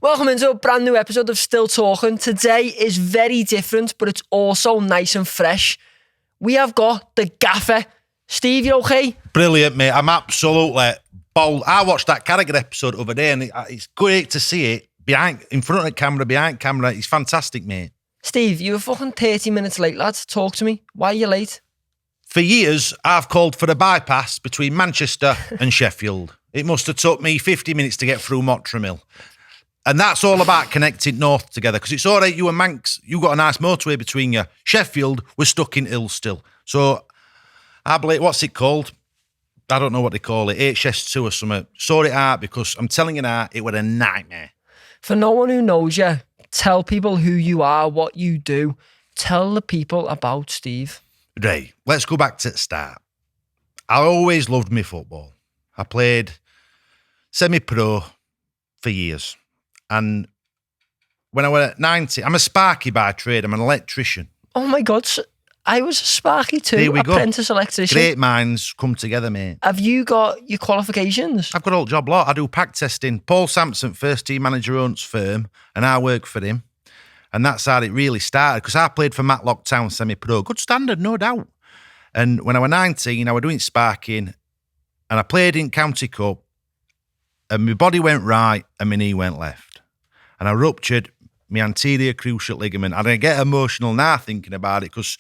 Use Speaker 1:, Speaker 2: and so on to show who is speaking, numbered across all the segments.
Speaker 1: Welcome into a brand new episode of Still Talking. Today is very different, but it's also nice and fresh. We have got the gaffer. Steve, you okay?
Speaker 2: Brilliant, mate. I'm absolutely bold. I watched that Carragher episode the other day, and it's great to see it in front of the camera, behind camera. It's fantastic, mate.
Speaker 1: Steve, you were fucking 30 minutes late, lads. Talk to me. Why are you late?
Speaker 2: For years, I've called for the bypass between Manchester and Sheffield. It must have took me 50 minutes to get through Mottramil. And that's all about connecting north together, because it's all right, you and Manx, you got a nice motorway between you. Sheffield, we're stuck in Hill still. So, I believe, what's it called? I don't know what they call it, HS2 or something. Sort it out, because I'm telling you now, it was a nightmare.
Speaker 1: For no one who knows you, tell people who you are, what you do. Tell the people about Steve.
Speaker 2: Right, let's go back to the start. I always loved my football. I played semi-pro for years. And when I was at 90, I'm a sparky by trade. I'm an electrician.
Speaker 1: Oh my God, I was a sparky too.
Speaker 2: There we go.
Speaker 1: Apprentice electrician.
Speaker 2: Great minds come together, mate.
Speaker 1: Have you got your qualifications?
Speaker 2: I've got all job lot. I do pack testing. Paul Sampson, first team manager, owns firm, and I work for him. And that's how it really started, because I played for Matlock Town semi-pro. Good standard, no doubt. And when I was 19, I was doing sparking, and I played in County Cup, and my body went right, and my knee went left. And I ruptured my anterior cruciate ligament. And I get emotional now thinking about it, because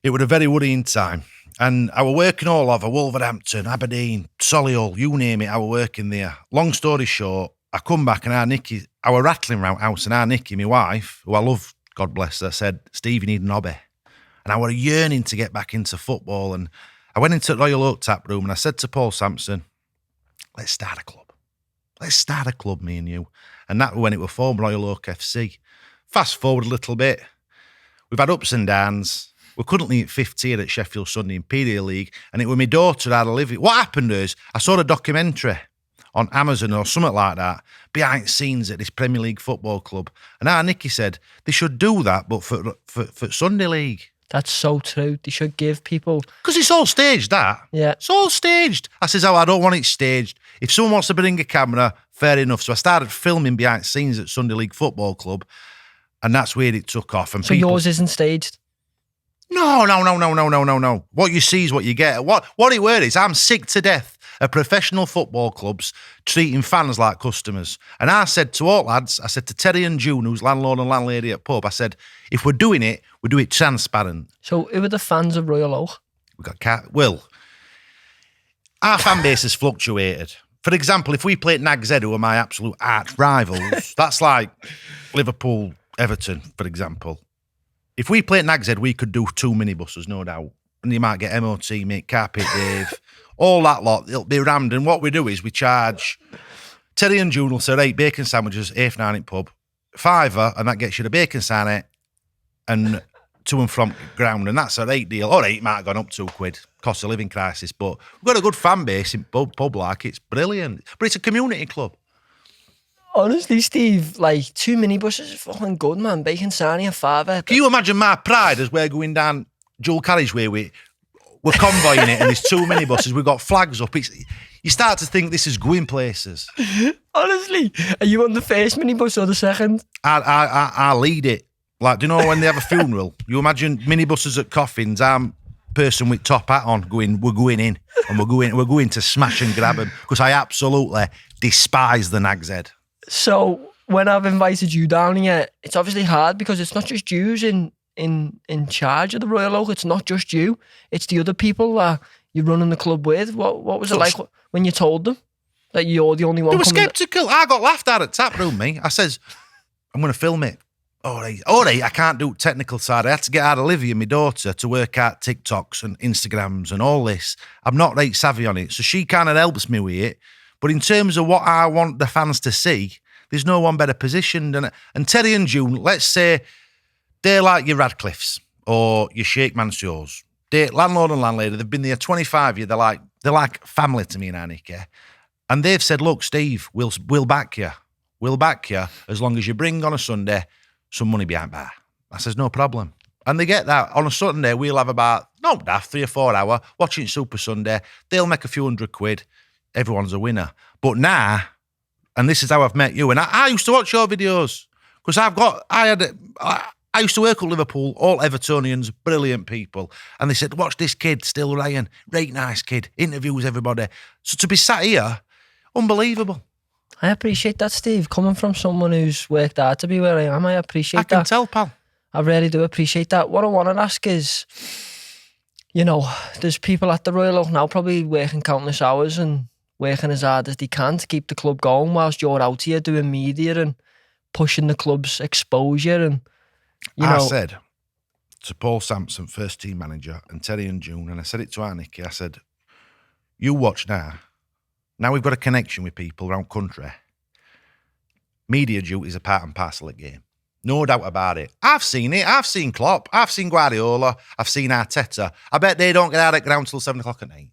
Speaker 2: it was a very worrying time. And I was working all over Wolverhampton, Aberdeen, Solihull, you name it, I was working there. Long story short, I come back and I was rattling around house, and Nicky, my wife, who I love, God bless her, said, Steve, you need an hobby. And I was yearning to get back into football. And I went into the Royal Oak tap room and I said to Paul Sampson, let's start a club. Let's start a club, me and you. And that was when it was formed, Royal Oak FC. Fast forward a little bit. We've had ups and downs. We're currently at 15 at Sheffield Sunday Imperial League, and it was my daughter that I live with. What happened is, I saw a documentary on Amazon or something like that, behind the scenes at this Premier League football club. And Nicky said, they should do that, but for Sunday League.
Speaker 1: That's so true. They should give people...
Speaker 2: Because it's all staged, that.
Speaker 1: Yeah.
Speaker 2: It's all staged. I says, I don't want it staged. If someone wants to bring a camera, fair enough. So I started filming behind the scenes at Sunday League Football Club, and that's where it took off. And
Speaker 1: so yours isn't staged?
Speaker 2: No. What you see is what you get. What it were is, I'm sick to death of professional football clubs treating fans like customers. And I said to all lads, I said to Terry and June, who's landlord and landlady at pub, I said, if we're doing it, we do it transparent.
Speaker 1: So who are the fans of Royal Oak?
Speaker 2: We got our fan base has fluctuated. For example, if we play at Nag's Head, who are my absolute arch rivals, that's like Liverpool, Everton, for example. If we play at Nag's Head, we could do 2 minibuses, no doubt. And you might get MOT, mate, Carpet Dave, all that lot. It'll be rammed. And what we do is we charge, Terry and June will say, right, bacon sandwiches, 8.9 pub, £5, and that gets you the bacon sandwich and to and from ground. And that's a rate deal. All right, it might have gone up £2, cost of living crisis, but we've got a good fan base in pub like, it's brilliant. But it's a community club.
Speaker 1: Honestly, Steve, like 2 minibuses are fucking good, man. Bacon sarnie and £5.
Speaker 2: Can you imagine my pride as we're going down dual carriageway, we're convoying it, and there's 2 minibuses, we've got flags up. You start to think this is going places.
Speaker 1: Honestly, are you on the first minibus or the second?
Speaker 2: I lead it. Like, do you know when they have a funeral? You imagine minibuses at coffins, I'm person with top hat on we're going in, and we're going to smash and grab them, because I absolutely despise the Nag's Head.
Speaker 1: So when I've invited you down here, it's obviously hard because it's not just yous in charge of the Royal Oak. It's not just you. It's the other people that you're running the club with. What was it like when you told them that you're the only one?
Speaker 2: They were sceptical. I got laughed at tap room, me. I says, I'm going to film it. All right, I can't do technical side. I had to get out of Olivia, my daughter, to work out TikToks and Instagrams and all this. I'm not right savvy on it, so she kind of helps me with it. But in terms of what I want the fans to see, there's no one better positioned. And Terry and June, let's say they're like your Radcliffes or your Sheikh Mansours. They're landlord and landlady. They've been there 25 years. They're like family to me and Annika. And they've said, look, Steve, we'll back you. We'll back you as long as you bring on a Sunday some money behind bar. I says, no problem. And they get that. On a Sunday, we'll have about, not daft, 3 or 4 hours, watching Super Sunday. They'll make a few £100. Everyone's a winner. But now, and this is how I've met you. And I used to watch your videos because I used to work at Liverpool, all Evertonians, brilliant people. And they said, watch this kid, Stillryan, great nice kid, interviews everybody. So to be sat here, unbelievable.
Speaker 1: I appreciate that, Steve. Coming from someone who's worked hard to be where I am, I appreciate that.
Speaker 2: I can tell, pal.
Speaker 1: I really do appreciate that. What I want to ask is, you know, there's people at the Royal Oak now probably working countless hours and working as hard as they can to keep the club going whilst you're out here doing media and pushing the club's exposure. And, you know,
Speaker 2: I said to Paul Sampson, first team manager, and Terry and June, and I said it to our Nicky, I said, you watch now. Now we've got a connection with people around country. Media duty is a part and parcel of the game. No doubt about it. I've seen it. I've seen Klopp. I've seen Guardiola. I've seen Arteta. I bet they don't get out of ground till 7 o'clock at night.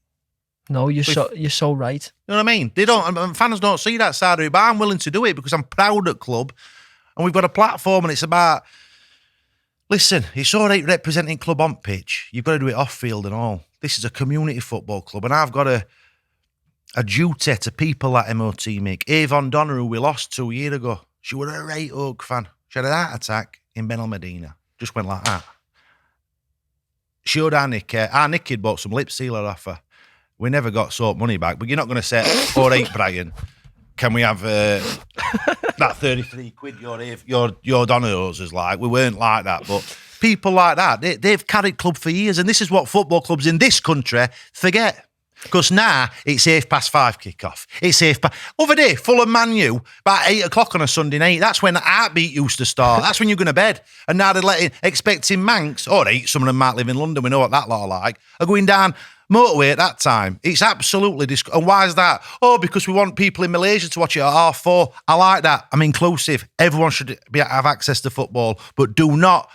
Speaker 1: No, you're so right.
Speaker 2: You know what I mean? They don't. And fans don't see that side of it, but I'm willing to do it because I'm proud at club, and we've got a platform, and it's about. Listen, it's all right representing club on pitch. You've got to do it off field and all. This is a community football club, and I've got a duty to people that MOT make. Avon Donner, who we lost 2 years ago, she was a right Oak fan. She had a heart attack in Ben Medina. Just went like that. Showed our Nicky. Our Nicky had bought some lip sealer off her. We never got soap money back, but you're not going to say, all right, Brian, can we have that 33 quid your Donner is like? We weren't like that, but people like that, they've carried club for years, and this is what football clubs in this country forget. Because now it's 5:30 kick-off. It's 5:30. Other day, Fulham Man U, about 8 o'clock on a Sunday night. That's when the heartbeat used to start. That's when you're going to bed. And now they're expecting Manx, all right, some of them might live in London, we know what that lot are like, are going down motorway at that time. It's absolutely and why is that? Oh, because we want people in Malaysia to watch it at 4:30. I like that. I'm inclusive. Everyone should have access to football, but do not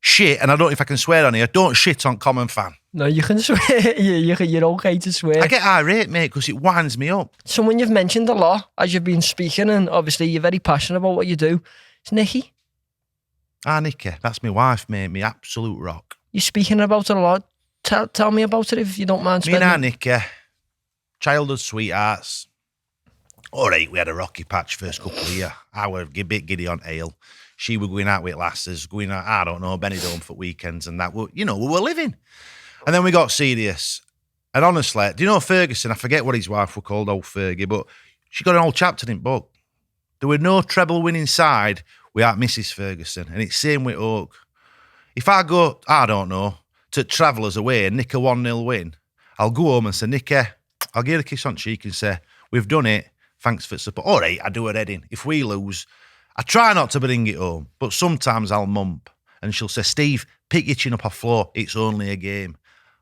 Speaker 2: shit, and I don't know if I can swear on here, don't shit on common fan.
Speaker 1: No, you can swear. You're okay to swear.
Speaker 2: I get irate, mate, because it winds me up.
Speaker 1: Someone you've mentioned a lot as you've been speaking, and obviously you're very passionate about what you do. It's Nicky.
Speaker 2: Nicky, that's my wife, mate, my absolute rock.
Speaker 1: You're speaking about it a lot. Tell me about it if you don't mind.
Speaker 2: Me and our Nicky, childhood sweethearts. All right, we had a rocky patch first couple of years. I was a bit giddy on ale. She was going out with lasses, going out, I don't know, Benidorm for weekends and that. You know, we were living. And then we got serious. And honestly, do you know Ferguson? I forget what his wife was called, old Fergie, but she got an old chapter in book. There were no treble winning side without Mrs. Ferguson. And it's same with Oak. If I go, I don't know, to Travellers away and nick a 1-0 win, I'll go home and say, Nicky, I'll give her a kiss on cheek and say, we've done it. Thanks for support. All right, I do her head in. If we lose, I try not to bring it home, but sometimes I'll mump. And she'll say, Steve, pick your chin up off floor. It's only a game.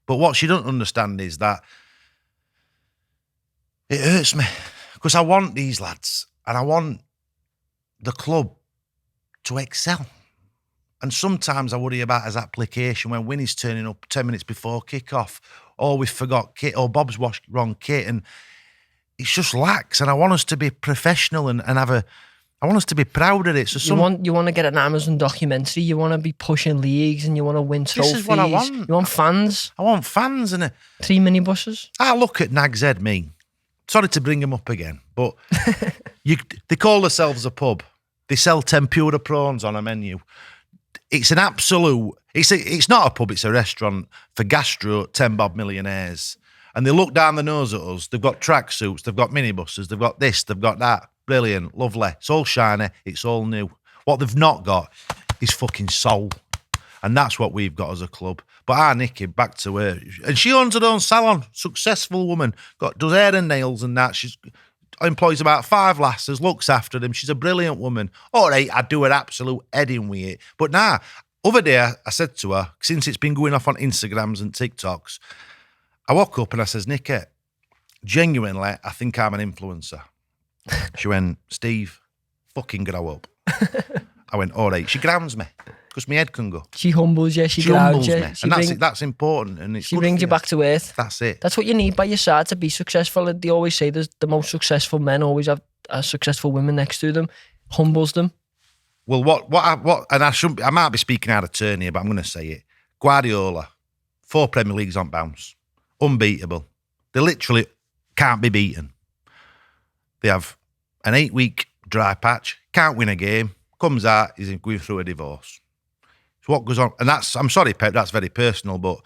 Speaker 2: But what she doesn't understand is that it hurts me because I want these lads and I want the club to excel. And sometimes I worry about his application when Winnie's turning up 10 minutes before kick-off, or we forgot kit, or Bob's washed wrong kit, and it's just lax. And I want us to be professional and have a. I want us to be proud of it. So
Speaker 1: you want to get an Amazon documentary. You want to be pushing leagues and you want to win trophies.
Speaker 2: This is what I want.
Speaker 1: You want fans.
Speaker 2: I want fans and
Speaker 1: 3 minibuses.
Speaker 2: I look at Nag's Head, me. Sorry to bring him up again, but they call themselves a pub. They sell tempura prawns on a menu. It's an absolute. It's not a pub. It's a restaurant for gastro 10 bob millionaires. And they look down the nose at us. They've got tracksuits. They've got minibuses. They've got this. They've got that. Brilliant, lovely. It's all shiny. It's all new. What they've not got is fucking soul. And that's what we've got as a club. But our Nicky, back to her. And she owns her own salon. Successful woman. Does hair and nails and that. She employs about 5 lasses, looks after them. She's a brilliant woman. All right, I do her absolute heading with it. But now, other day, I said to her, since it's been going off on Instagrams and TikToks, I woke up and I says, Nicky, genuinely, I think I'm an influencer. She went, Steve, fucking grow up. I went, all right. She grounds me because my head can go.
Speaker 1: She humbles you. She
Speaker 2: humbles
Speaker 1: you.
Speaker 2: me. And that's important. And
Speaker 1: she brings you back to earth.
Speaker 2: That's it.
Speaker 1: That's what you need by your side to be successful. They always say the most successful men always have successful women next to them. Humbles them.
Speaker 2: Well, and I might be speaking out of turn here, but I'm going to say it. Guardiola, 4 Premier Leagues on bounce. Unbeatable. They literally can't be beaten. They have an 8-week dry patch, can't win a game, comes out, he's going through a divorce. So what goes on? And I'm sorry, Pep, that's very personal, but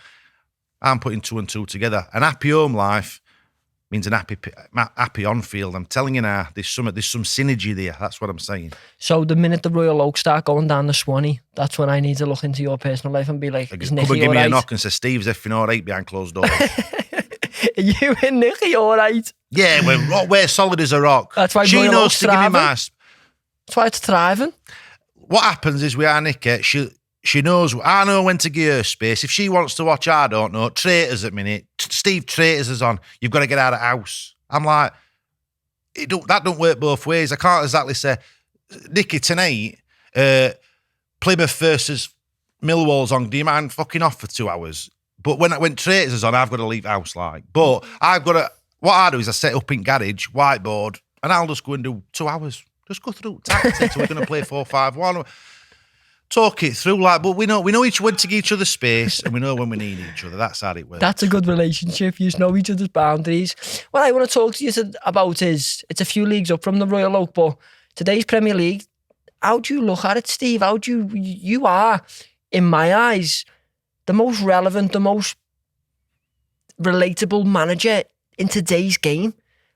Speaker 2: I'm putting 2 and 2 together. An happy home life means an happy on field. I'm telling you now, there's some synergy there. That's what I'm saying.
Speaker 1: So the minute the Royal Oaks start going down the Swanee, that's when I need to look into your personal life and be like, is Nicky
Speaker 2: come and give
Speaker 1: all
Speaker 2: me
Speaker 1: right?
Speaker 2: a knock and say, Steve's effing all right behind closed doors.
Speaker 1: Are you and Nicky all right?
Speaker 2: Yeah, we're solid as a rock.
Speaker 1: That's why
Speaker 2: she
Speaker 1: Royal
Speaker 2: knows
Speaker 1: Oaks
Speaker 2: to give me
Speaker 1: thriving.
Speaker 2: my...
Speaker 1: That's why it's thriving.
Speaker 2: What happens is with our Nicky, she knows, I know when to give her space. If she wants to watch, I don't know, Traitors at minute, Steve Traitors is on, you've got to get out of the house. I'm like, that don't work both ways. I can't exactly say, Nicky, tonight, Plymouth versus Millwall's on, do you mind fucking off for 2 hours? But when Traitors is on, I've got to leave the house, like. But I've got to, what I do is I set up in garage, whiteboard, and I'll just go and do 2 hours. Just go through tactics. We're going to play 4-5-1. Talk it through, like, but we know when to give each other space, and we know when we need each other. That's how it works.
Speaker 1: That's a good relationship. You just know each other's boundaries. What I want to talk to you about is, it's a few leagues up from the Royal Oak, but today's Premier League, how do you look at it, Steve? How do you are, in my eyes, the most relevant, the most relatable manager in today's game.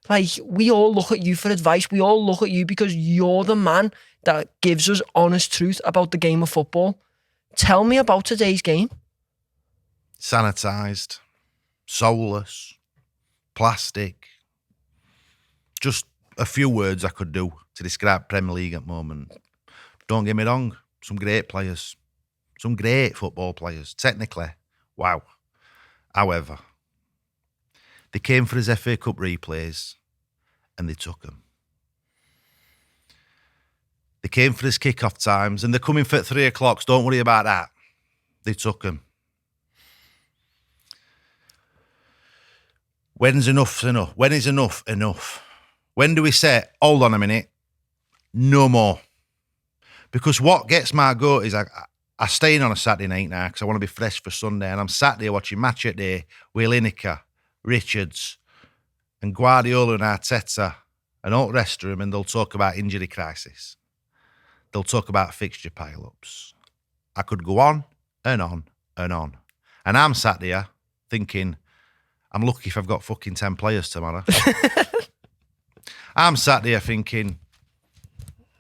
Speaker 1: Like, we all look at you for advice. We all look at you because you're the man that gives us honest truth about the game of football. Tell me about today's game.
Speaker 2: Sanitised, soulless, plastic. Just a few words I could do to describe Premier League at the moment. Don't get me wrong, some great players. Some great football players. Technically, wow. However, they came for his FA Cup replays and they took them. They came for his kick-off times and they're coming for 3 o'clock. So don't worry about that. They took them. When's enough enough? When is enough enough? When do we say, hold on a minute, no more? Because what gets my goat is I stay in on a Saturday night now because I want to be fresh for Sunday, and I'm sat there watching Match at Day with Lineker, Richards, and Guardiola and Arteta and all the rest of them, and they'll talk about injury crisis. They'll talk about fixture pile-ups. I could go on and on and on. And I'm sat there thinking, I'm lucky if I've got fucking 10 players tomorrow. I'm sat there thinking,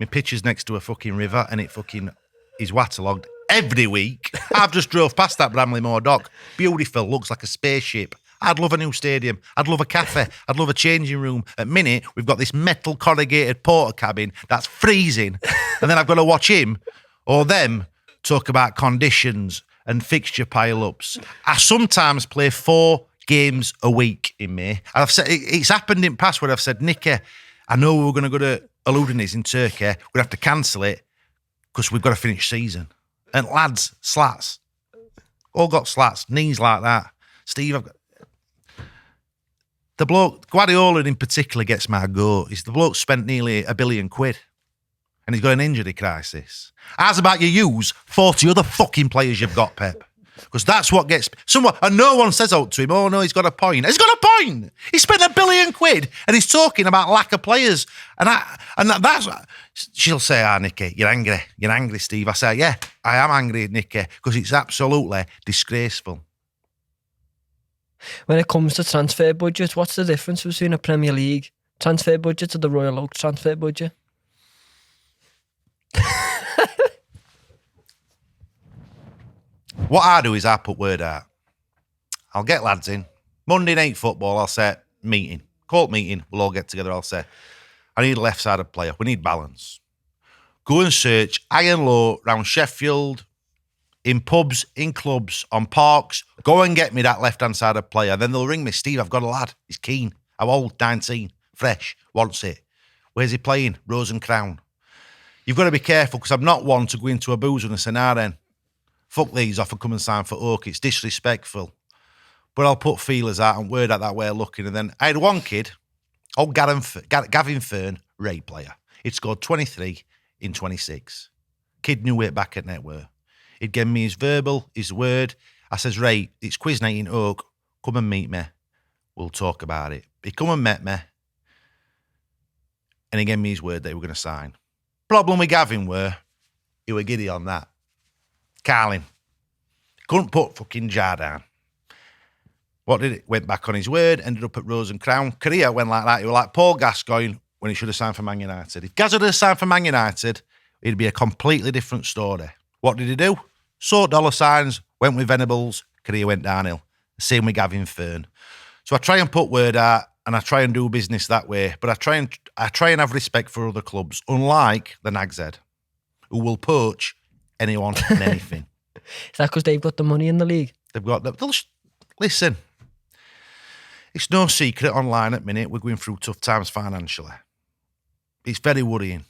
Speaker 2: my pitch is next to a fucking river and it fucking is waterlogged. Every week, I've just drove past that Bramley Moor dock. Beautiful, looks like a spaceship. I'd love a new stadium. I'd love a cafe. I'd love a changing room. At minute, we've got this metal corrugated porter cabin that's freezing. And then I've got to watch him or them talk about conditions and fixture pile-ups. I sometimes play 4 games a week in May. I've said it's happened in past where I've said, Nicky, I know we're going to go to Aludini's in Turkey. We're going to have to cancel it because we've got to finish season. And lads, slats. All got slats, knees like that. Steve, the bloke, Guardiola in particular gets my goat. He's the bloke spent nearly £1 billion and he's got an injury crisis. How's about you use 40 other fucking players you've got, Pep? Because that's what gets someone, and no one says out to him, oh no, he's got a point. He's got a point. He spent £1 billion and he's talking about lack of players. That's she'll say, Nicky, you're angry, Steve. I say, yeah, I am angry, Nicky, because it's absolutely disgraceful.
Speaker 1: When it comes to transfer budgets, what's the difference between a Premier League transfer budget to the Royal Oak transfer budget?
Speaker 2: What I do is I put word out. I'll get lads in. Monday night football, I'll say, meeting. Call it meeting. We'll all get together. I'll say, I need a left-sided player. We need balance. Go and search high and low round Sheffield, in pubs, in clubs, on parks. Go and get me that left-hand sided player. Then they'll ring me, Steve, I've got a lad. He's keen. How old? 19. Fresh. Wants it. Where's he playing? Rose and Crown. You've got to be careful because I'm not one to go into a boozer and say, nah then, fuck these off and come and sign for Oak. It's disrespectful. But I'll put feelers out and word out that way of looking. And then I had one kid, old Gavin Fern, Ray player. He'd scored 23 in 26. Kid knew it back at Network. He'd given me his verbal, his word. I says, Ray, it's quiz night in Oak. Come and meet me. We'll talk about it. He come and met me. and he gave me his word that he were going to sign. Problem with Gavin were, he were giddy on that. Carling. Couldn't put fucking jar down. What did it? Went back on his word, ended up at Rose and Crown. Career went like that. He was like Paul Gascoigne when he should have signed for Man United. If Gaz had signed for Man United, it'd be a completely different story. What did he do? Sought dollar signs, went with Venables, career went downhill. Same with Gavin Fern. So I try and put word out and I try and do business that way, but I try and have respect for other clubs, unlike the Nag's Head, who will poach anyone and anything.
Speaker 1: Is that because they've got the money in the league?
Speaker 2: They've got listen, it's no secret online at the minute we're going through tough times financially. It's very worrying.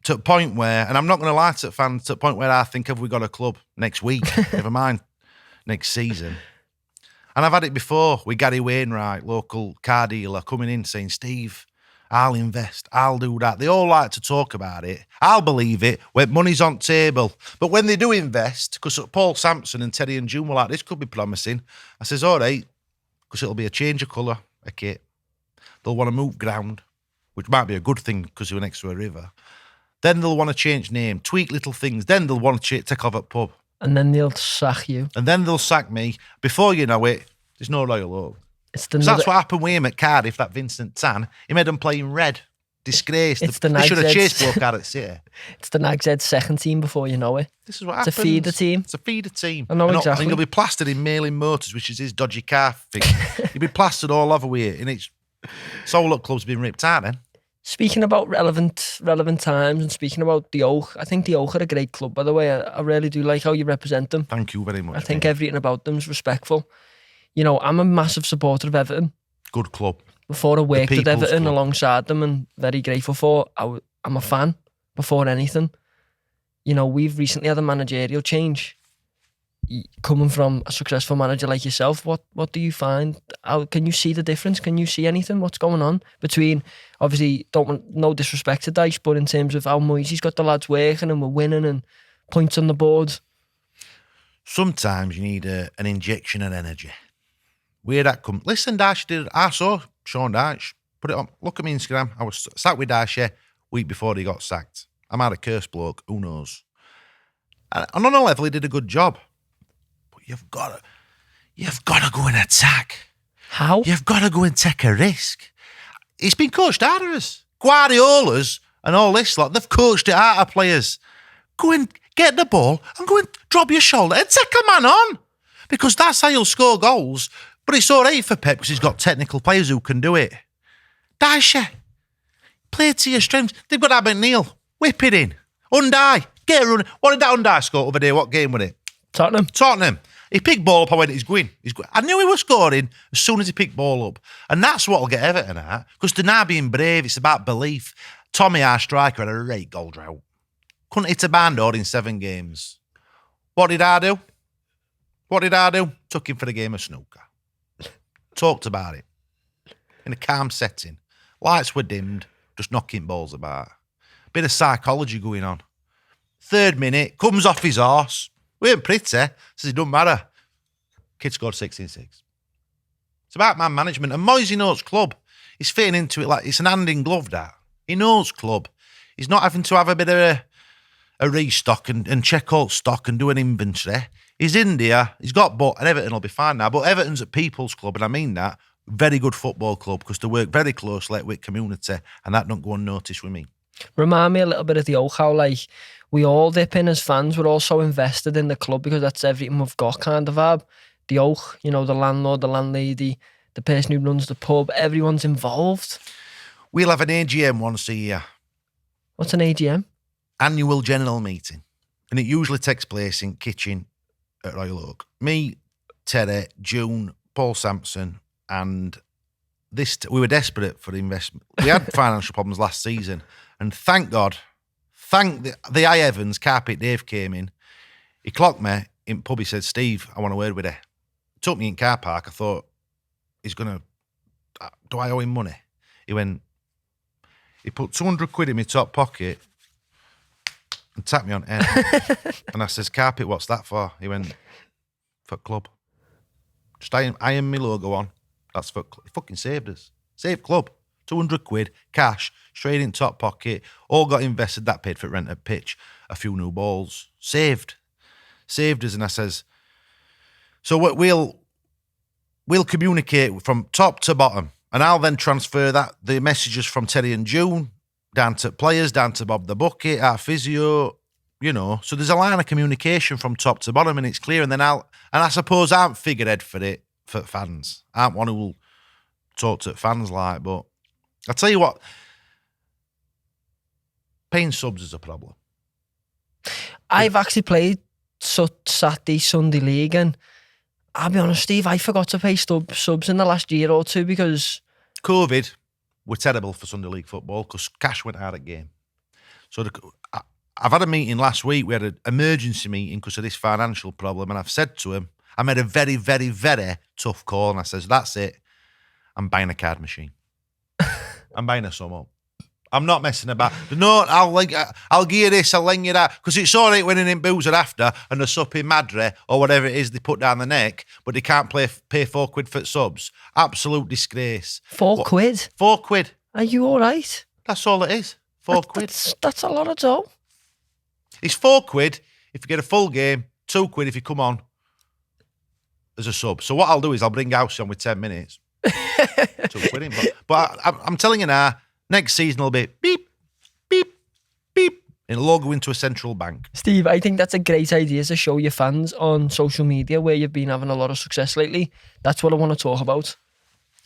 Speaker 2: To a point where, and I'm not going to lie to fans, to a point where I think, have we got a club next week? Never mind, next season. And I've had it before with Gary Wainwright, local car dealer, coming in saying, Steve, I'll invest, I'll do that. They all like to talk about it. I'll believe it when money's on table. But when they do invest, because Paul Sampson and Terry and June were like, this could be promising. I says, all right, because it'll be a change of colour, a kit. They'll want to move ground, which might be a good thing because they were next to a river. Then they'll want to change name, tweak little things. Then they'll want to take off at pub.
Speaker 1: And then they'll sack you.
Speaker 2: And then they'll sack me. Before you know it, there's no Royal Oak.
Speaker 1: That's
Speaker 2: what happened with him at Cardiff, that Vincent Tan. He made them play in red. Disgrace. They should have chased bloke out at City.
Speaker 1: It's the Nag's Head second team before you know it.
Speaker 2: This is what happens.
Speaker 1: It's a feeder team.
Speaker 2: It's a feeder team.
Speaker 1: I know exactly.
Speaker 2: I think he'll be plastered in Mailing Motors, which is his dodgy car thing. He'll be plastered all over with it. And it's all look club's been ripped out then.
Speaker 1: Speaking about relevant times and speaking about the Oak, I think the Oak are a great club, by the way. I really do like how you represent them.
Speaker 2: Thank you very much.
Speaker 1: I think everything about them is respectful. You know, I'm a massive supporter of Everton.
Speaker 2: Good club.
Speaker 1: Before I worked at Everton
Speaker 2: club.
Speaker 1: Alongside them and very grateful for, I'm a fan before anything. You know, we've recently had a managerial change. Coming from a successful manager like yourself, what do you find? How can you see the difference? Can you see anything? What's going on between, obviously, no disrespect to Dyche, but in terms of how Moisey's got the lads working and we're winning and points on the board?
Speaker 2: Sometimes you need an injection of energy. Where that comes? Listen, Dyche I saw Sean Dyche put it on. Look at my Instagram. I was sat with Dyche week before he got sacked. I'm out a curse bloke. Who knows? And on a level, he did a good job. You've got to go and attack.
Speaker 1: How?
Speaker 2: You've got to go and take a risk. It's been coached out of us. Guardiola's and all this lot, they've coached it out of players. Go and get the ball and go and drop your shoulder and take a man on. Because that's how you'll score goals. But it's all right for Pep because he's got technical players who can do it. Dyche, play to your strengths. They've got Abed Neal. Whip it in. Undy, get a run. What did that Undy score over there? What game was it? Tottenham. He picked ball up, I went, he's going. I knew he was scoring as soon as he picked ball up. And that's what'll get Everton at. Because they're now being brave, it's about belief. Tommy, our striker, had a great goal drought. Couldn't hit a bandboard in 7 games. What did I do? Took him for the game of snooker. Talked about it. In a calm setting. Lights were dimmed, just knocking balls about. Bit of psychology going on. 3rd minute, comes off his arse. We ain't pretty. Says it don't matter. Kid scored 16-6. It's about man management. And Moisey knows club. He's fitting into it like it's an hand in glove, that. He knows club. He's not having to have a bit of a restock and check all stock and do an inventory. He's in there. He's got bought, and Everton will be fine now. But Everton's a people's club, and I mean that. Very good football club because they work very closely with community, and that don't go unnoticed with me.
Speaker 1: Remind me a little bit of the Oak, how like we all dip in as fans. We're all so invested in the club because that's everything we've got kind of vibe. The Oak, you know, the landlord, the landlady, the person who runs the pub, everyone's involved.
Speaker 2: We'll have an AGM once a year.
Speaker 1: What's an AGM?
Speaker 2: Annual general meeting. And it usually takes place in kitchen at Royal Oak. Me, Terry, June, Paul Sampson, and we were desperate for investment. We had financial problems last season, and thank God, the I Evans, Carpet Dave came in. He clocked me in pub. He said, Steve, I want a word with you. Took me in car park. I thought, he's going to, do I owe him money? He put 200 quid in my top pocket and tapped me on head. And I says, Carpet, what's that for? He went, for club. Just iron my logo on. That's for, he fucking saved us. Saved club. 200 quid, cash, straight in top pocket, all got invested, that paid for rent at pitch, a few new balls, saved us. And I says, so what we'll communicate from top to bottom, and I'll then transfer the messages from Terry and June down to players, down to Bob the Bucket, our physio, so there's a line of communication from top to bottom, and it's clear. And then I suppose I'm figurehead for it, for fans. I'm one who will talk to fans like, but I'll tell you what, paying subs is a problem.
Speaker 1: I've actually played Saturday, Sunday league, and I'll be honest, Steve, I forgot to pay subs in the last year or two because
Speaker 2: COVID were terrible for Sunday league football because cash went out at game. So I've had a meeting last week. We had an emergency meeting because of this financial problem, and I've said to him, I made a very, very, very tough call, and I says, that's it. I'm buying a card machine. I'm buying a sum up. I'm not messing about. No, I'll give you this, I'll lend you that. Because it's all right winning in boozer after and a sup in Madre or whatever it is they put down the neck, but they can't pay £4 for subs. Absolute disgrace.
Speaker 1: £4?
Speaker 2: £4.
Speaker 1: Are you all right?
Speaker 2: That's all it is. £4.
Speaker 1: That's a lot of dough.
Speaker 2: It's £4 if you get a full game, £2 if you come on as a sub. So what I'll do is I'll bring House on with 10 minutes. £2 in. But I'm telling you now, next season will be beep, beep, beep, and it'll all go into a central bank.
Speaker 1: Steve, I think that's a great idea to show your fans on social media where you've been having a lot of success lately. That's what I want to talk about.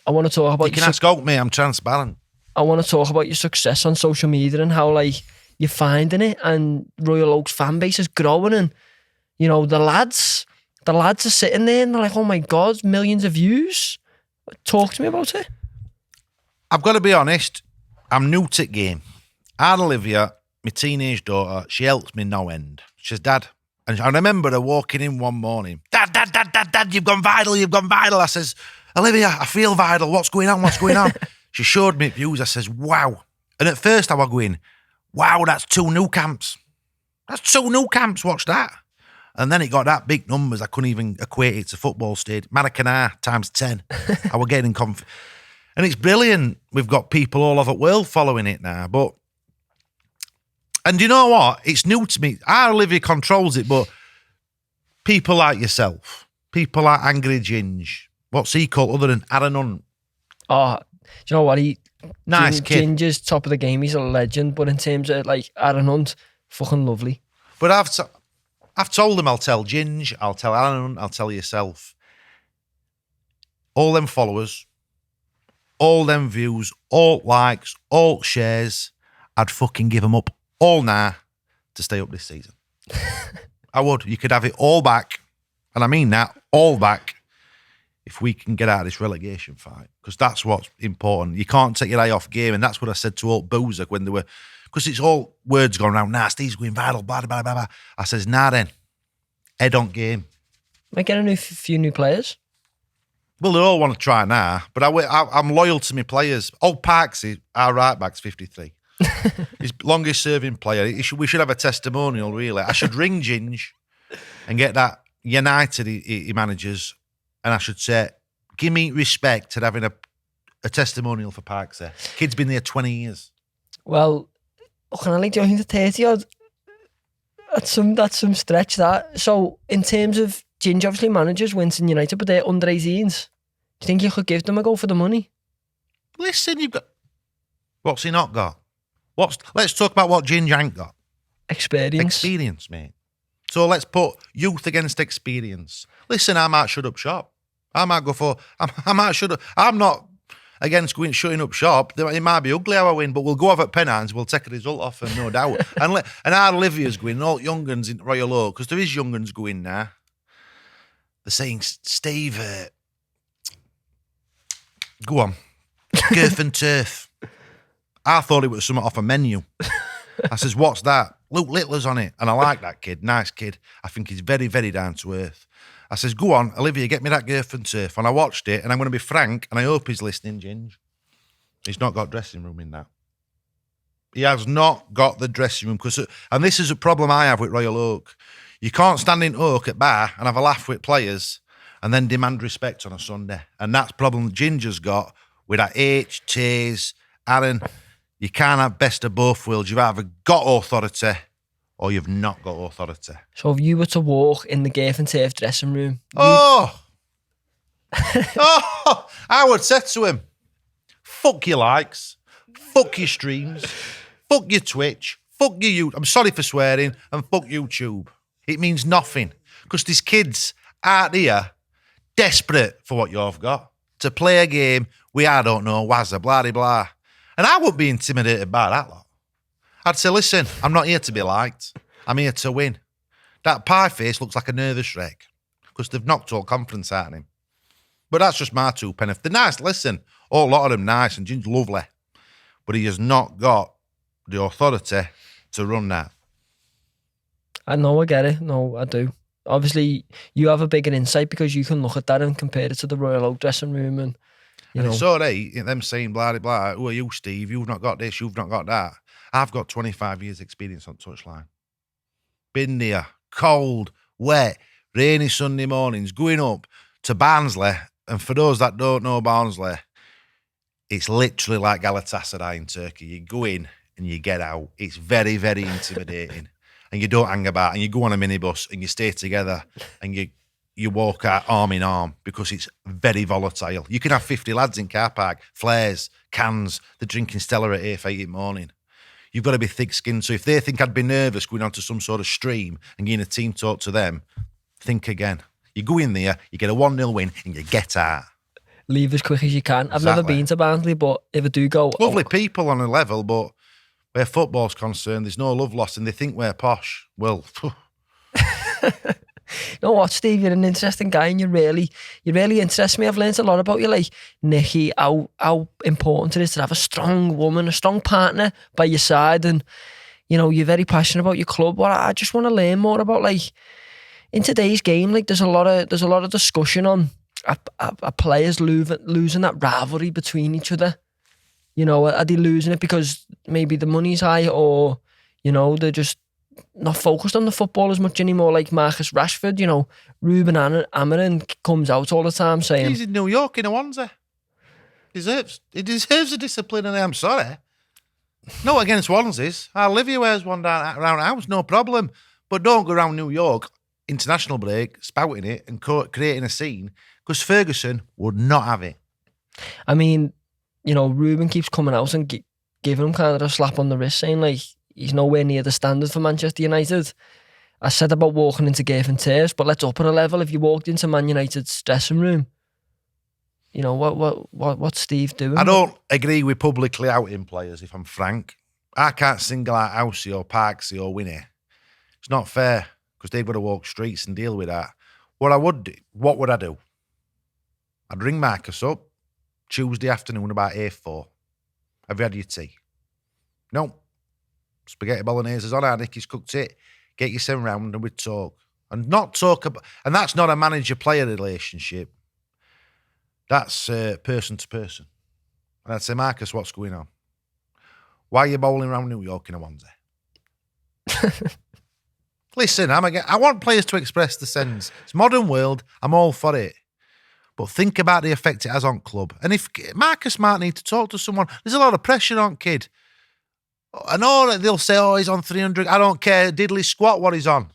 Speaker 1: I want to talk about...
Speaker 2: You can ask out me, I'm transparent.
Speaker 1: I want to talk about your success on social media and how, you're finding it, and Royal Oak's fan base is growing, and, the lads are sitting there and they're like, oh my God, millions of views. Talk to me about it.
Speaker 2: I've got to be honest, I'm new to the game. Aunt Olivia, my teenage daughter, she helps me no end. She says, Dad, and I remember her walking in one morning, Dad, you've gone viral. I says, Olivia, I feel viral. What's going on? She showed me views. I says, wow. And at first I was going, wow, that's 2 new camps. Watch that. And then it got that big numbers, I couldn't even equate it to football stadium. Maracana times 10. I was getting confident. And it's brilliant. We've got people all over the world following it now. And you know what? It's new to me. Our Olivia controls it, but people like yourself, people like Angry Ginge, what's he called other than Aaron Hunt?
Speaker 1: Oh, do you know what?
Speaker 2: Nice kid.
Speaker 1: Ginger's top of the game. He's a legend. But in terms of Aaron Hunt, fucking lovely.
Speaker 2: But I've told him I'll tell Ginge, I'll tell Aaron Hunt, I'll tell yourself. All them followers, all them views, all likes, all shares, I'd fucking give them up all now to stay up this season. I would. You could have it all back, and I mean that, all back, if we can get out of this relegation fight, because that's what's important. You can't take your eye off game, and that's what I said to Old Boozer when they were, because it's all words going around, Steve's going viral, blah, blah, blah, blah. I says, then, head on game.
Speaker 1: Might get a few new players.
Speaker 2: Well, they all want to try now, but I'm loyal to my players. Old Parksy, our right back's 53. He's longest serving player. We should have a testimonial, really. I should ring Ginge and get that United he manages, and I should say, give me respect at having a testimonial for Parksy. Kid's been there 20 years.
Speaker 1: Well, can I join the 30 odd? That's some stretch, that. So, in terms of Ginge, obviously manages Winston United, but they're under 18s. Do you think you could give them a go for the money?
Speaker 2: Listen, you've got... What's he not got? Let's talk about what Ginge ain't got. Experience, mate. So let's put youth against experience. Listen, I might shut up shop. I might shut up. I'm not against shutting up shop. It might be ugly how I win, but we'll go over at Pennines, we'll take a result off them, no doubt. and our Olivia's going, all young uns in Royal Oak, because there is young uns going now. They're saying, Steve, go on, Girth and Turf. I thought it was something off a menu. I says, what's that? Luke Littler's on it. And I like that kid. Nice kid. I think he's very, very down to earth. I says, go on, Olivia, get me that Girth and Turf. And I watched it, and I'm going to be frank, and I hope he's listening, Ginge. He's not got dressing room in that. He has not got the dressing room. And this is a problem I have with Royal Oak. You can't stand in Oak at bar and have a laugh with players and then demand respect on a Sunday. And that's the problem Ginger's got with that H, T's, Aaron, you can't have best of both worlds. You've either got authority or you've not got authority.
Speaker 1: So if you were to walk in the Gaff and Turf dressing room...
Speaker 2: Oh, I would say to him, fuck your likes, fuck your streams, fuck your Twitch, fuck your YouTube. I'm sorry for swearing, and fuck YouTube. It means nothing because these kids out here desperate for what you've got to play a game with, I don't know, wazza, blah, blah, blah. And I wouldn't be intimidated by that lot. I'd say, listen, I'm not here to be liked. I'm here to win. That pie face looks like a nervous wreck because they've knocked all confidence out of him. But that's just my 2 pence. If they're nice, listen, a lot of them nice and Jim's lovely. But he has not got the authority to run that.
Speaker 1: I know, I get it. No, I do. Obviously, you have a bigger insight because you can look at that and compare it to the Royal Oak dressing room. And
Speaker 2: it's all right, them saying blah, blah, blah. Who are you, Steve? You've not got this, you've not got that. I've got 25 years experience on touchline. Been there, cold, wet, rainy Sunday mornings, going up to Barnsley. And for those that don't know Barnsley, it's literally like Galatasaray in Turkey. You go in and you get out. It's very, very intimidating. And you don't hang about and you go on a minibus and you stay together and you walk out arm in arm because it's very volatile. You can have 50 lads in car park, flares, cans, they're drinking Stella at 8 in the morning. You've got to be thick-skinned. So if they think I'd be nervous going onto some sort of stream and getting a team talk to them, think again. You go in there, you get a 1-0 win, and you get out.
Speaker 1: Leave as quick as you can. I've never been to Barnsley, but if I do go...
Speaker 2: Lovely people on a level, but where football's concerned, there's no love lost, and they think we're posh. Well...
Speaker 1: You know what, Steve? You're an interesting guy, and you really interest me. I've learned a lot about you, like Nikki, how important it is to have a strong woman, a strong partner by your side, and you're very passionate about your club. Well, I just want to learn more about, like, in today's game, like there's a lot of discussion on are players losing that rivalry between each other. Are they losing it because maybe the money's high, or they're just not focused on the football as much anymore, like Marcus Rashford. Ruben Amorim comes out all the time saying
Speaker 2: he's in New York in a onesie. He deserves a discipline, and I'm sorry. No against onesies. Olivia wears one around the house, no problem. But don't go around New York, international break, spouting it and creating a scene, because Ferguson would not have it.
Speaker 1: I mean, Ruben keeps coming out and giving him kind of a slap on the wrist, saying, like, he's nowhere near the standard for Manchester United. I said about walking into Gaff and Turf, but let's up it a level. If you walked into Man United's dressing room, what's Steve doing?
Speaker 2: I don't agree with publicly outing players, if I'm frank. I can't single out Housey or Parksy or Winnie. It's not fair, because they've got to walk streets and deal with that. What would I do? I'd ring Marcus up Tuesday afternoon about 8:04. Have you had your tea? No. Spaghetti bolognese is on our Nicky's cooked it. Get you 7 round and we'd talk. And not talk about, and that's not a manager-player relationship. That's person to person. And I'd say, Marcus, what's going on? Why are you bowling around New York in a onesie? Listen, I want players to express the sense. It's modern world. I'm all for it. But think about the effect it has on club. And if Marcus might need to talk to someone, there's a lot of pressure on kid. I know that they'll say, he's on 300. I don't care. Diddly squat what he's on.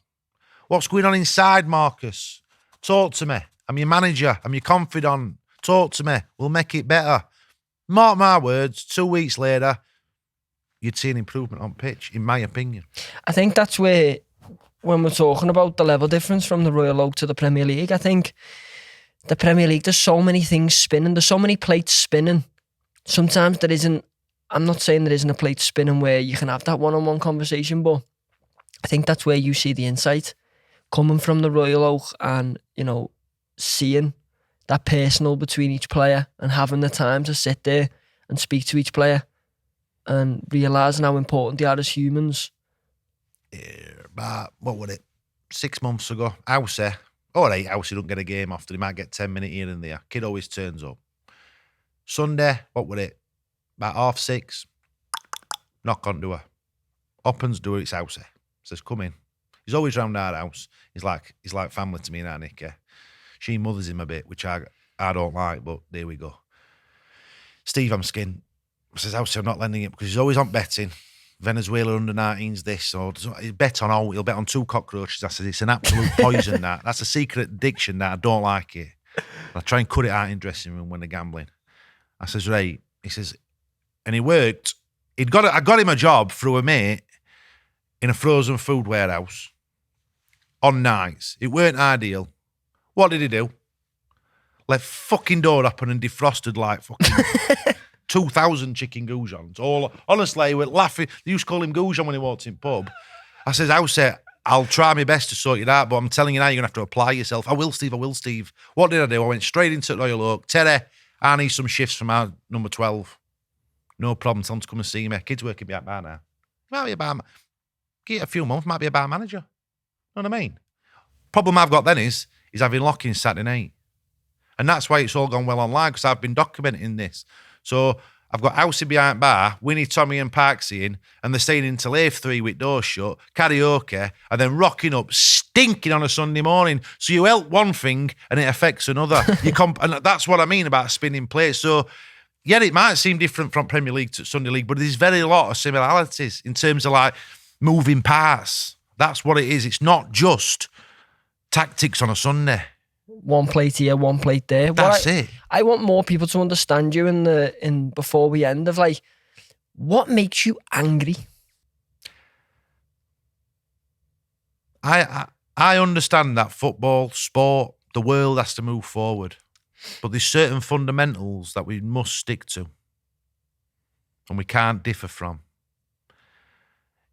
Speaker 2: What's going on inside, Marcus? Talk to me. I'm your manager. I'm your confidant. Talk to me. We'll make it better. Mark my words, 2 weeks later, you'd see an improvement on pitch, in my opinion.
Speaker 1: I think that's where, when we're talking about the level difference from the Royal Oak to the Premier League, I think the Premier League, there's so many things spinning. There's so many plates spinning. Sometimes there isn't, I'm not saying there isn't a plate spinning where you can have that one-on-one conversation, but I think that's where you see the insight coming from the Royal Oak and, seeing that personal between each player and having the time to sit there and speak to each player and realising how important they are as humans.
Speaker 2: Yeah, but what was it? 6 months ago, Housey. All right, Housey don't get a game after. He might get 10 minutes here and there. Kid always turns up. Sunday, what was it? About 6:30, knock on door. Opens door, it's Housey. Says, come in. He's always round our house. He's like family to me and Nick. She mothers him a bit, which I don't like, but there we go. Steve, I'm skinned. I says, obviously I'm not lending it because he's always on betting. Venezuela under 19s this, or he'll bet on all, he'll bet on 2 cockroaches. I said, it's an absolute poison, that. That's a secret addiction, that. I don't like it. I try and cut it out in dressing room when they're gambling. I says, right. He says, and he worked. I got him a job through a mate in a frozen food warehouse on nights. It weren't ideal. What did he do? Left fucking door open and defrosted like fucking 2,000 chicken goujons. Honestly, he went laughing. They used to call him Goujon when he walked in pub. I says, I'll try my best to sort it out, but I'm telling you now, you're going to have to apply yourself. I will, Steve. What did I do? I went straight into Royal Oak. Terry, I need some shifts from our number 12. No problem. Tell him to come and see me. Kid's working behind bar now. Might be a bar. Give it a few months, might be a bar manager. Know what I mean? Problem I've got then is having lock-in Saturday night. And that's why it's all gone well online, because I've been documenting this. So I've got Housey behind bar, Winnie, Tommy and Parksy in, and they're staying until A3 with doors shut, karaoke, and then rocking up, stinking on a Sunday morning. So you help one thing and it affects another. And that's what I mean about spinning plates. So yeah, it might seem different from Premier League to Sunday League, but there's very lot of similarities in terms of like moving parts. That's what it is. It's not just tactics on a Sunday.
Speaker 1: One plate here, one plate there.
Speaker 2: That's it.
Speaker 1: I want more people to understand you in before we end, of like, what makes you angry?
Speaker 2: I understand that football, sport, the world has to move forward. But there's certain fundamentals that we must stick to and we can't differ from.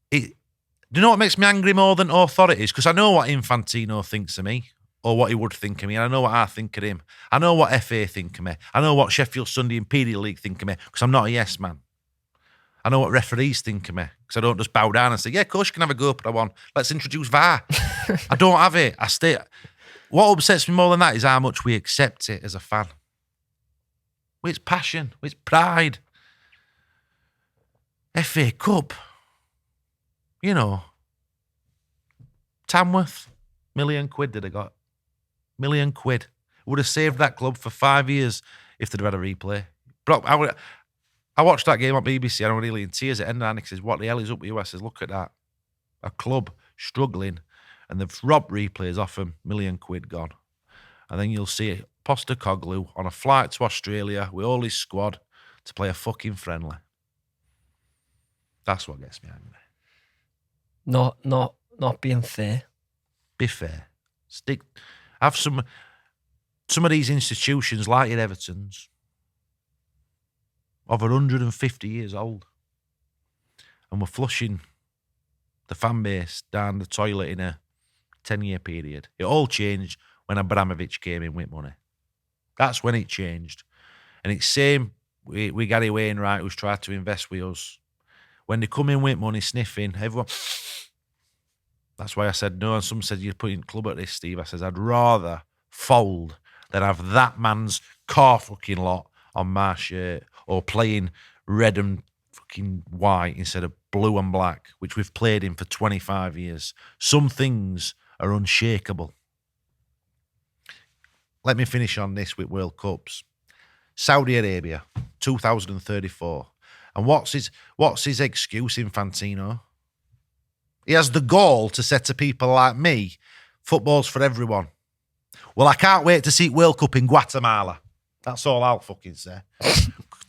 Speaker 2: Do you know what makes me angry more than authorities? Because I know what Infantino thinks of me, or what he would think of me, and I know what I think of him. I know what FA think of me. I know what Sheffield Sunday Imperial League think of me, because I'm not a yes man. I know what referees think of me, because I don't just bow down and say, yeah, of course you can have a go, but I want. Let's introduce VAR. I don't have it. I stay. What upsets me more than that is how much we accept it as a fan. It's passion. It's pride. FA Cup. You know. Tamworth. £1 million did I got. £1 million. Would have saved that club for 5 years if they'd have had a replay. Brock, I watched that game on BBC and I was really in tears at the end, and he says, what the hell is up with you? I says, look at that. A club struggling and they've robbed replays off them, £1 million gone. And then you'll see Postecoglou on a flight to Australia with all his squad to play a fucking friendly. That's what gets me angry.
Speaker 1: Not being fair.
Speaker 2: Be fair. Have some of these institutions like your Evertons, over 150 years old, and we're flushing the fan base down the toilet in a 10-year period. It all changed when Abramovich came in with money. That's when it changed. And it's same with Gary Wainwright, who's tried to invest with us. When they come in with money, sniffing, everyone... That's why I said no, and some said you're putting club at this, Steve. I says I'd rather fold than have that man's car fucking lot on my shirt, or playing red and fucking white instead of blue and black, which we've played in for 25 years. Some things are unshakable. Let me finish on this with World Cups. Saudi Arabia, 2034. And what's his excuse, Infantino? He has the gall to say to people like me, football's for everyone. Well, I can't wait to see World Cup in Guatemala. That's all I'll fucking say.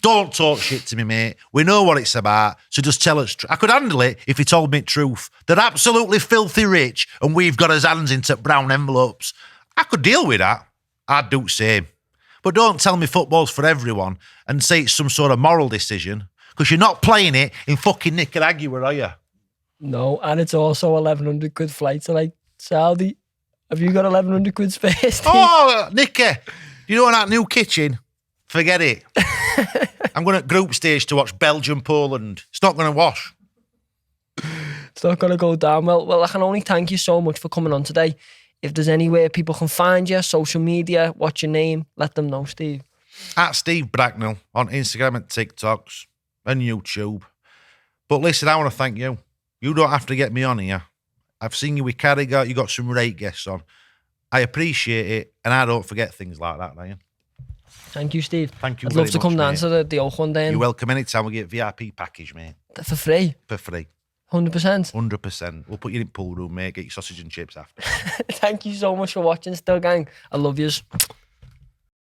Speaker 2: Don't talk shit to me, mate. We know what it's about, so just tell us. I could handle it if he told me the truth. They're absolutely filthy rich and we've got his hands into brown envelopes. I could deal with that. I'd do the same. But don't tell me football's for everyone and say it's some sort of moral decision, because you're not playing it in fucking Nicaragua, are you?
Speaker 1: No, and it's also 1,100 quid flight to like Saudi. Have you got 1,100 quid spare, Steve?
Speaker 2: Oh, Nicky, you know that new kitchen? Forget it. I'm going to group stage to watch Belgium, Poland. It's not going to wash.
Speaker 1: It's not going to go down well. I can only thank you so much for coming on today. If there's anywhere people can find you, social media, what's your name, let them know, Steve.
Speaker 2: At Steve Bracknall on Instagram and TikToks and YouTube. But listen, I want to thank you. You don't have to get me on here. I've seen you with Carragher. You got some great guests on. I appreciate it, and I don't forget things like that, Ryan.
Speaker 1: Thank you, Steve.
Speaker 2: Thank you
Speaker 1: I'd
Speaker 2: very
Speaker 1: love to come
Speaker 2: much,
Speaker 1: down
Speaker 2: mate.
Speaker 1: to the Oak one day.
Speaker 2: You're welcome anytime. We get VIP package, mate.
Speaker 1: For free.
Speaker 2: For free.
Speaker 1: 100%.
Speaker 2: 100%. We'll put you in pool room, mate. Get your sausage and chips after.
Speaker 1: Thank you so much for watching, Still Gang. I love yous.